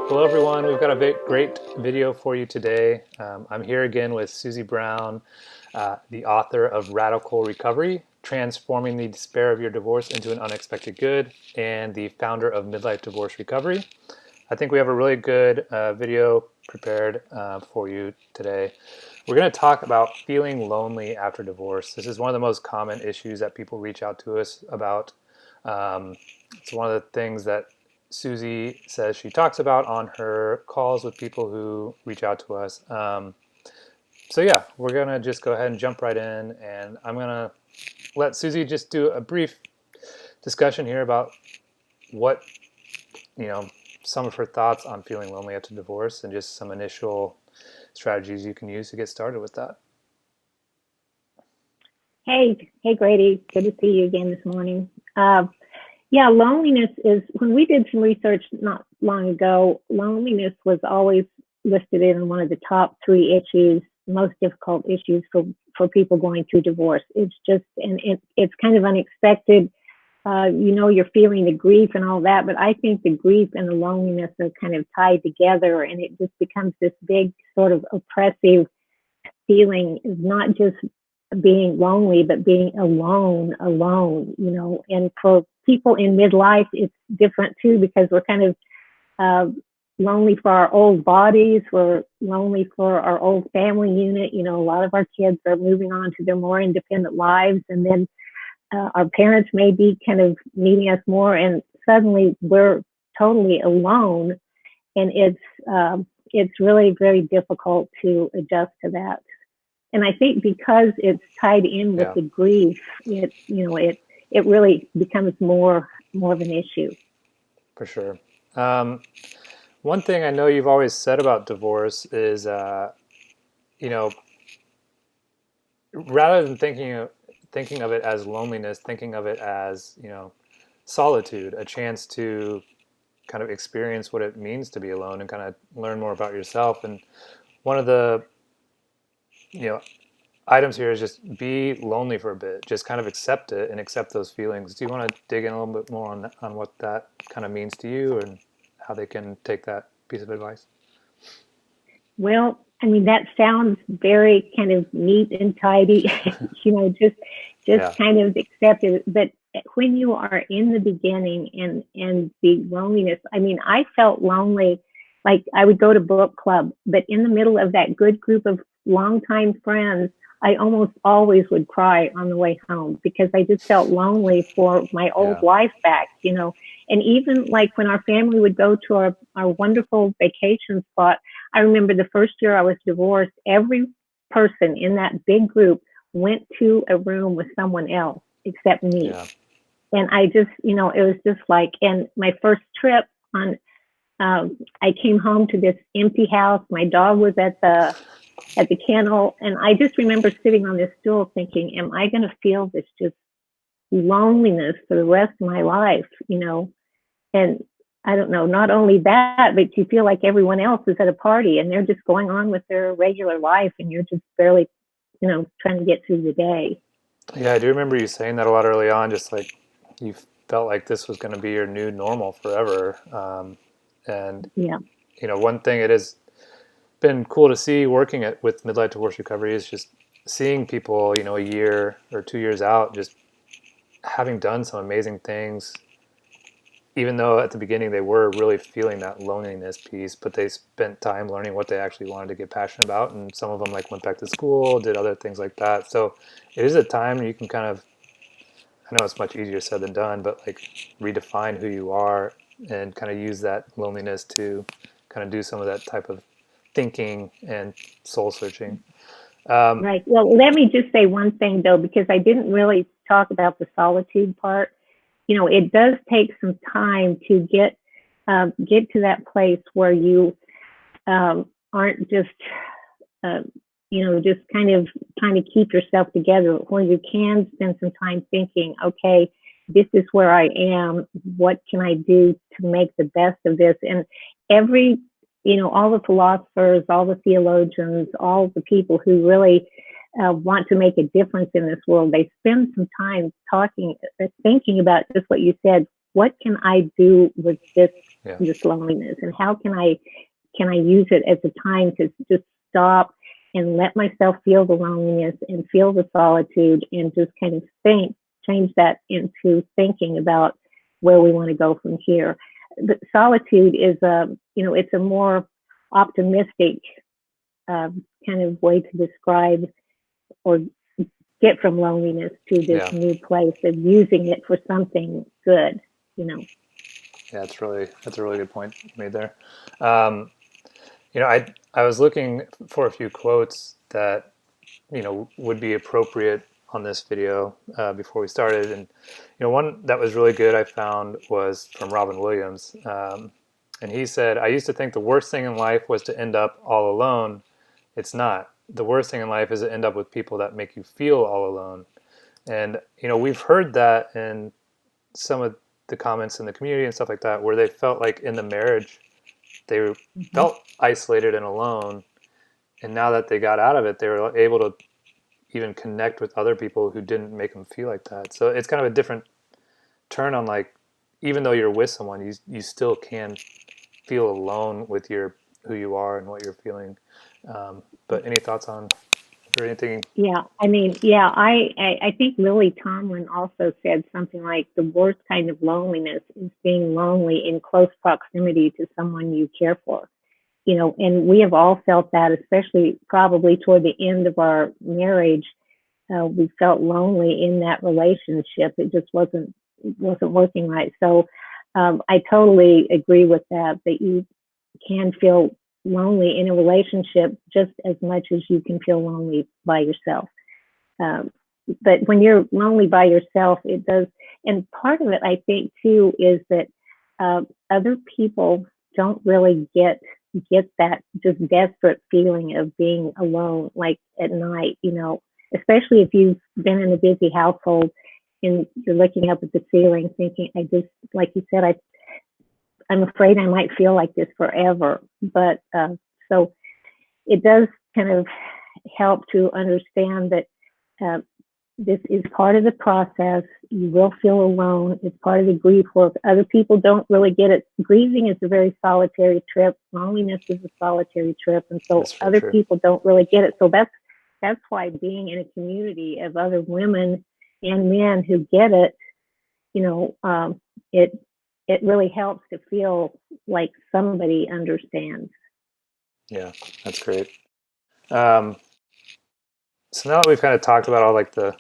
Hello, everyone. We've got a great video for you today. I'm here again with Susie Brown, the author of Radical Recovery, Transforming the Despair of Your Divorce into an Unexpected Good, and the founder of Midlife Divorce Recovery. I think we have a really good video prepared for you today. We're going to talk about feeling lonely after divorce. This is one of the most common issues that people reach out to us about. It's one of the things that Susie says she talks about on her calls with people who reach out to us. So yeah, we're gonna just go ahead and jump right in, and I'm gonna let Susie just do a brief discussion here about what, some of her thoughts on feeling lonely after divorce and just some initial strategies you can use to get started with that. Hey, Grady. Good to see you again this morning. Yeah, loneliness is, when we did some research not long ago, loneliness was always listed in one of the top three issues, most difficult issues for people going through divorce. It's just, and it's kind of unexpected. You're feeling the grief and all that, but I think the grief and the loneliness are kind of tied together, and it just becomes this big sort of oppressive feeling, is not just being lonely, but being alone, and for people in midlife, it's different too, because we're kind of lonely for our old bodies. We're lonely for our old family unit. A lot of our kids are moving on to their more independent lives. And then our parents may be kind of needing us more. And suddenly we're totally alone. And it's really very difficult to adjust to that. And I think because it's tied in with the grief, it really becomes more of an issue. For sure. One thing I know you've always said about divorce is, rather than thinking of it as loneliness, thinking of it as, solitude, a chance to kind of experience what it means to be alone and kind of learn more about yourself. And one of the, items here is just be lonely for a bit, just kind of accept it and accept those feelings. Do you want to dig in a little bit more on what that kind of means to you and how they can take that piece of advice? Well, I mean, that sounds very kind of neat and tidy, kind of accept it. But when you are in the beginning and the loneliness, I mean, I felt lonely. Like I would go to book club, but in the middle of that good group of longtime friends, I almost always would cry on the way home because I just felt lonely for my old life back, And even like when our family would go to our wonderful vacation spot, I remember the first year I was divorced, every person in that big group went to a room with someone else except me. Yeah. And I just, it was just like, and my first trip I came home to this empty house. My dog was at the kennel, and I just remember sitting on this stool thinking, am I going to feel this just loneliness for the rest of my life, And I don't know, not only that, but you feel like everyone else is at a party and they're just going on with their regular life and you're just barely, trying to get through the day. Yeah, I do remember you saying that a lot early on, just like you felt like this was going to be your new normal forever. And, Yeah. One thing it has been cool to see working with Midlife Divorce Recovery is just seeing people, a year or 2 years out, just having done some amazing things, even though at the beginning they were really feeling that loneliness piece, but they spent time learning what they actually wanted to get passionate about. And some of them like went back to school, did other things like that. So it is a time you can kind of, I know it's much easier said than done, but like redefine who you are and kind of use that loneliness to kind of do some of that type of thinking and soul searching. Right. Well, let me just say one thing though, because I didn't really talk about the solitude part. It does take some time to get to that place where you aren't just just kind of trying to keep yourself together, where you can spend some time thinking, okay, this is where I am. What can I do to make the best of this? And every, all the philosophers, all the theologians, all the people who really want to make a difference in this world, they spend some time thinking about just what you said. what can I do with this Yeah. this loneliness, and how can I use it as a time to just stop and let myself feel the loneliness and feel the solitude, and just kind of change that into thinking about where we want to go from here. But solitude is it's a more optimistic kind of way to describe or get from loneliness to this Yeah. new place of using it for something good, you know. Yeah, that's a really good point you made there. Um, I was looking for a few quotes that would be appropriate on this video before we started, and one that was really good I found was from Robin Williams, and he said, "I used to think the worst thing in life was to end up all alone. It's not. The worst thing in life is to end up with people that make you feel all alone." And we've heard that in some of the comments in the community and stuff like that, where they felt like in the marriage they Mm-hmm. felt isolated and alone, and now that they got out of it, they were able to even connect with other people who didn't make them feel like that. So it's kind of a different turn on, like, even though you're with someone, you still can feel alone with your who you are and what you're feeling. But any thoughts on or anything? Yeah, I mean, yeah, I think Lily Tomlin also said something like the worst kind of loneliness is being lonely in close proximity to someone you care for. And we have all felt that, especially probably toward the end of our marriage. We felt lonely in that relationship. It just wasn't working right. So I totally agree with that. That you can feel lonely in a relationship just as much as you can feel lonely by yourself. Um, but when you're lonely by yourself, it does. And part of it, I think, too, is that other people don't really get that just desperate feeling of being alone, like at night. Especially if you've been in a busy household and you're looking up at the ceiling, thinking, I just, like you said, I'm afraid I might feel like this forever. But so it does kind of help to understand that uh, this is part of the process. You will feel alone. It's part of the grief work. Other people don't really get it. Grieving is a very solitary trip. Loneliness is a solitary trip, and so That's very other true. people don't really get it. So that's why being in a community of other women and men who get it, you know, it it really helps to feel like somebody understands. Yeah, that's great. Um, so now that we've kind of talked about all like the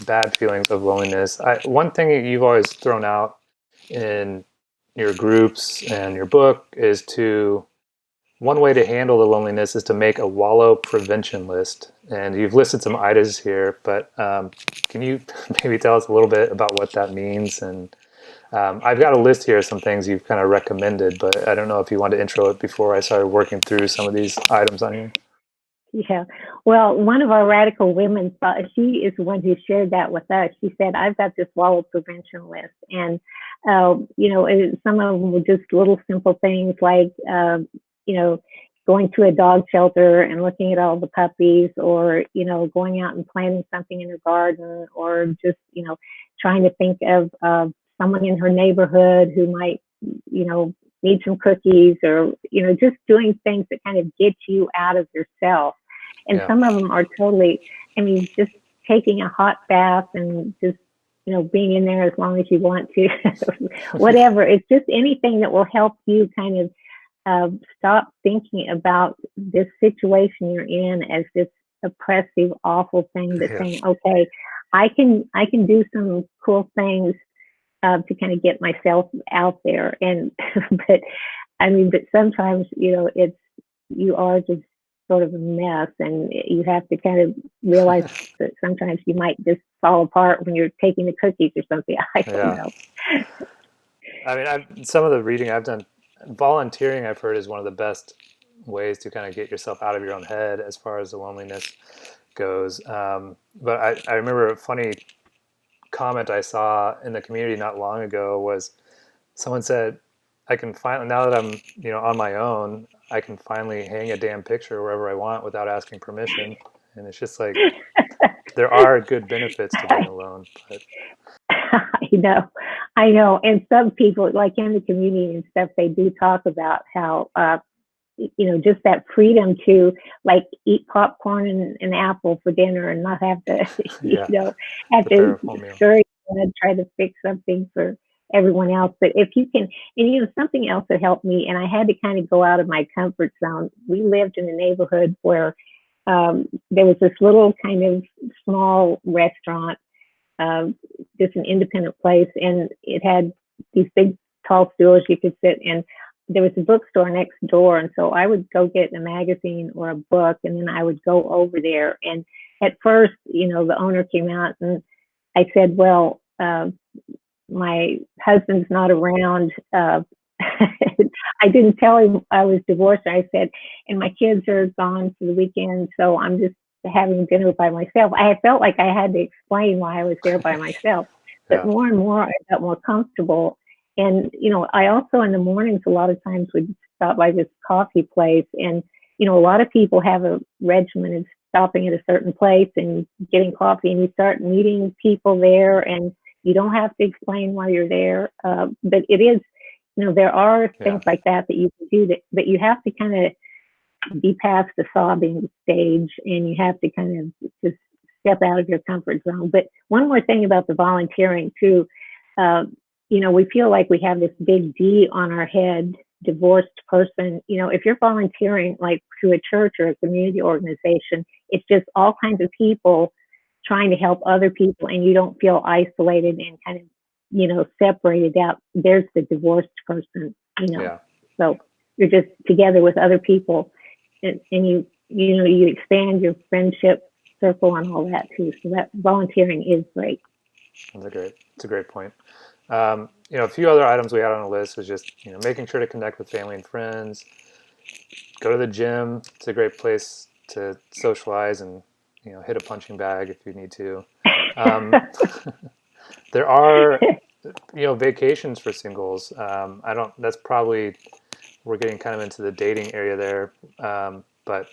bad feelings of loneliness, one thing that you've always thrown out in your groups and your book is to one way to handle the loneliness is to make a wallow prevention list. And you've listed some items here, but can you maybe tell us a little bit about what that means? And I've got a list here of some things you've kind of recommended, but I don't know if you want to intro it before I started working through some of these items on here. Yeah. Well, one of our radical women, she is the one who shared that with us. She said, I've got this wallow prevention list. And, some of them were just little simple things like, you know, going to a dog shelter and looking at all the puppies, or, going out and planting something in her garden, or just, trying to think of someone in her neighborhood who might, need some cookies, or, just doing things that kind of get you out of yourself. And Yeah. some of them are totally, I mean, just taking a hot bath and just, being in there as long as you want to, whatever. It's just anything that will help you kind of stop thinking about this situation you're in as this oppressive, awful thing. But Yeah. saying, okay, I can do some cool things to kind of get myself out there. And but I mean, but sometimes you are just sort of a mess, and you have to kind of realize that sometimes you might just fall apart when you're taking the cookies or something. I don't Yeah. know. I mean, some of the reading I've done, volunteering I've heard is one of the best ways to kind of get yourself out of your own head as far as the loneliness goes. But I remember a funny comment I saw in the community not long ago was someone said, I can finally, now that I'm, on my own, I can finally hang a damn picture wherever I want without asking permission. And it's just like, there are good benefits to being alone, but I know. I know, and some people, like in the community and stuff, they do talk about how, just that freedom to like eat popcorn and apple for dinner and not have to, Yeah, have prepare to a full meal. scurry and try to fix something for everyone else. But if you can, and something else that helped me, and I had to kind of go out of my comfort zone. We lived in a neighborhood where there was this little kind of small restaurant, um, just an independent place, and it had these big tall stools you could sit in. There was a bookstore next door, and so I would go get a magazine or a book, and then I would go over there. And at first, the owner came out, and I said, "Well, my husband's not around." I didn't tell him I was divorced. I said, "And my kids are gone for the weekend, so I'm just having dinner by myself." I felt like I had to explain why I was there by myself. But Yeah, more and more, I got more comfortable. And, I also in the mornings, a lot of times would stop by this coffee place. And, a lot of people have a regimen of stopping at a certain place and getting coffee, and you start meeting people there, and you don't have to explain why you're there. But it is, there are yeah, things like that you can do that you have to kind of be past the sobbing stage, and you have to kind of just step out of your comfort zone. But one more thing about the volunteering too, uh, we feel like we have this big D on our head, divorced person. If you're volunteering like through a church or a community organization, it's just all kinds of people trying to help other people, and you don't feel isolated and kind of, separated out. There's the divorced person, yeah. so you're just together with other people, and you expand your friendship circle and all that too. So that volunteering is great. It's a great point. A few other items we had on the list was just making sure to connect with family and friends. Go to the gym. It's a great place to socialize and hit a punching bag if you need to. Um, there are vacations for singles. I don't. That's probably we're getting kind of into the dating area there, but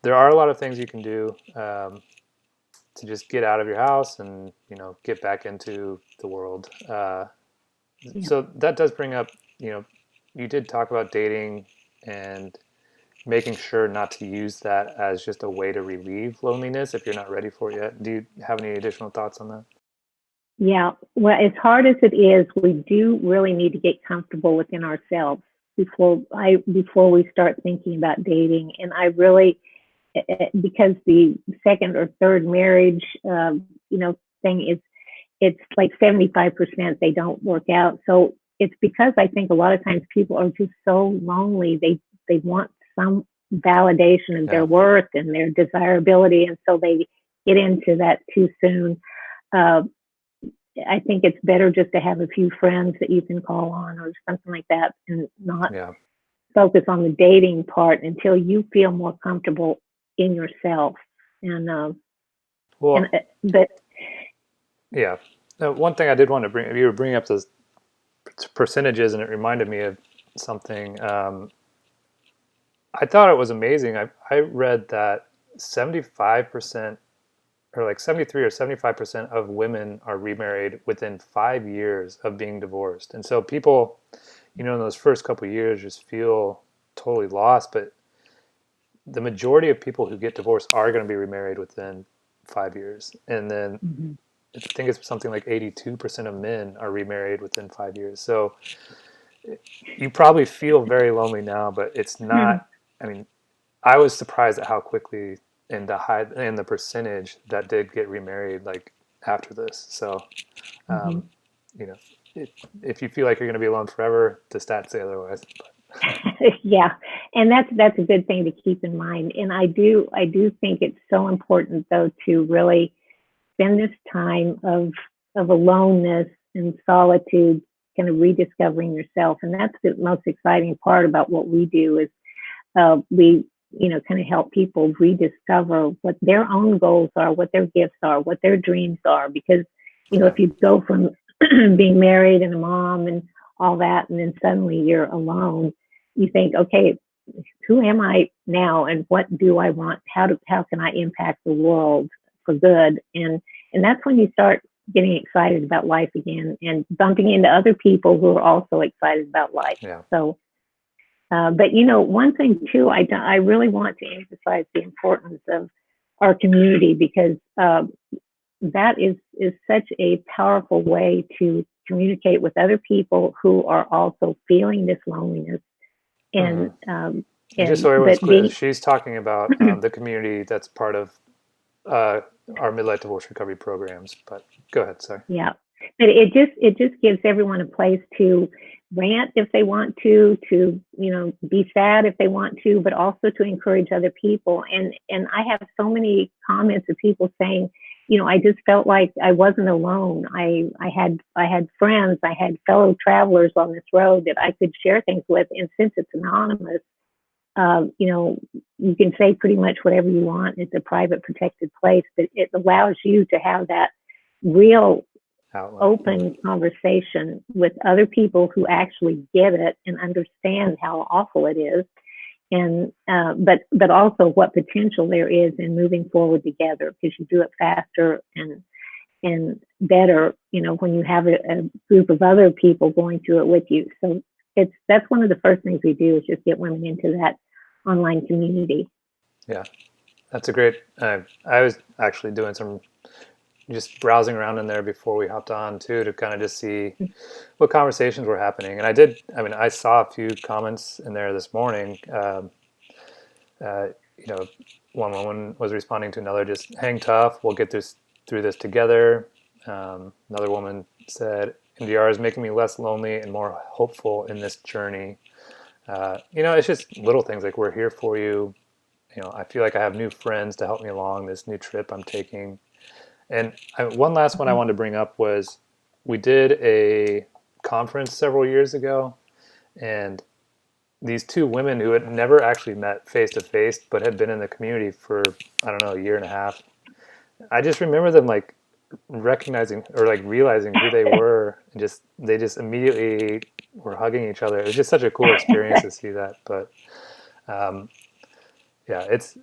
there are a lot of things you can do to just get out of your house and get back into the world. Yeah. So that does bring up you did talk about dating and making sure not to use that as just a way to relieve loneliness if you're not ready for it yet. Do you have any additional thoughts on that? Yeah. Well, as hard as it is, we do really need to get comfortable within ourselves before we start thinking about dating. And I really, because the second or third marriage, thing is, it's like 75% they don't work out. So it's because I think a lot of times people are just so lonely. They want some validation of their Yeah, worth and their desirability, and so they get into that too soon. Uh, I think it's better just to have a few friends that you can call on or something like that, and not yeah. focus on the dating part until you feel more comfortable in yourself. And and Well, but yeah. One thing I did want to bring, you were bringing up those percentages, and it reminded me of something. I thought it was amazing. I read that 75% or like 73 or 75% of women are remarried within 5 years of being divorced. And so people, in those first couple of years just feel totally lost. But the majority of people who get divorced are going to be remarried within 5 years. And then Mhm. I think it's something like 82% of men are remarried within 5 years. So you probably feel very lonely now, but it's not. I mean, I was surprised at how quickly and the percentage that did get remarried like after this. So, Mhm. um, you know, it, if you feel like you're going to be alone forever, the stats say otherwise. Yeah, and that's a good thing to keep in mind. And I do think it's so important though to really spend this time of aloneness and solitude, kind of rediscovering yourself. And that's the most exciting part about what we do is we kind of help people rediscover what their own goals are, what their gifts are, what their dreams are. Because Yeah, if you go from being married and a mom and all that, and then suddenly you're alone, you think, okay, who am I now, and what do I want? How can I impact the world for good? And that's when you start getting excited about life again and bumping into other people who are also excited about life. Yeah. So, but you know, one thing too, I really want to emphasize the importance of our community, because that is such a powerful way to communicate with other people who are also feeling this loneliness. Hmm. And just And so everyone's but clear, being she's talking about the community that's part of our midlife divorce recovery programs. But go ahead, sorry. Yeah, but it just gives everyone a place to rant if they want to be sad if they want to, but also to encourage other people. And I have so many comments of people saying, I just felt like I wasn't alone. I had friends, I had fellow travelers on this road that I could share things with. And since it's anonymous, you can say pretty much whatever you want. It's a private, protected place, but it allows you to have that real Outlet. open conversation with other people who actually get it and understand how awful it is, and but also what potential there is in moving forward together, because you do it faster and better, when you have a group of other people going through it with you. So that's one of the first things we do, is just get women into that online community. Yeah, that's a great. I was actually doing some just browsing around in there before we hopped on too, to kind of just see what conversations were happening. And I saw a few comments in there this morning. Uh, you know, one woman was responding to another, just hang tough, we'll get through this together. Another woman said, MDR is making me less lonely and more hopeful in this journey. It's just little things like, we're here for you. I feel like I have new friends to help me along this new trip I'm taking. And one last one I wanted to bring up was, we did a conference several years ago, and these two women who had never actually met face to face but had been in the community for, I don't know, a year and a half. I just remember them like recognizing or like realizing who they were, and they just immediately were hugging each other. It was just such a cool experience to see that. But um, yeah, it's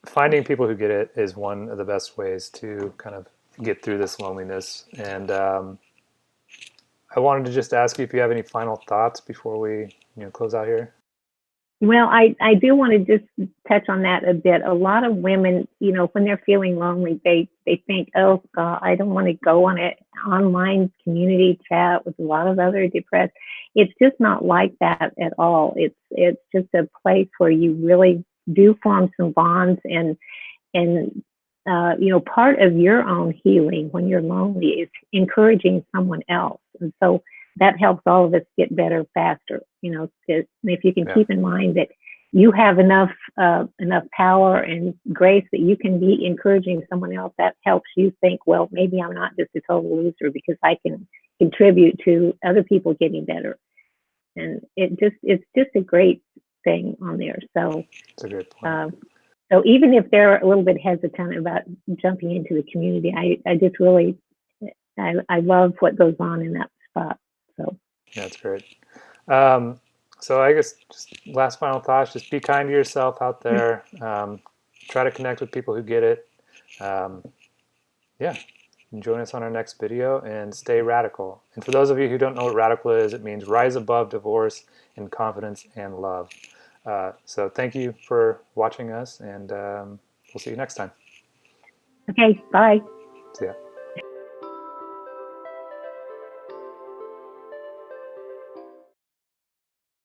finding people who get it is one of the best ways to kind of get through this loneliness. And I wanted to just ask you if you have any final thoughts before we close out here. Well, I do want to just touch on that a bit. A lot of women, when they're feeling lonely, they think, oh God, I don't want to go on an online community chat with a lot of other depressed. It's just not like that at all. It's just a place where you really do form some bonds, and part of your own healing when you're lonely is encouraging someone else. And so that helps all of us get better faster. If you can Yeah. keep in mind that you have enough power and grace that you can be encouraging someone else, that helps you think, well, maybe I'm not just a total loser, because I can contribute to other people getting better. And it's just a great thing on there. So That's a great point. so even if they're a little bit hesitant about jumping into the community, I just really, I love what goes on in that spot. So Yeah, that's great. So I guess just last final thoughts, just be kind to yourself out there. Try to connect with people who get it. Um, yeah, join us on our next video, and stay radical. And for those of you who don't know what radical is, it means rise above divorce in confidence and love. So thank you for watching us, and we'll see you next time. okay, bye. See ya.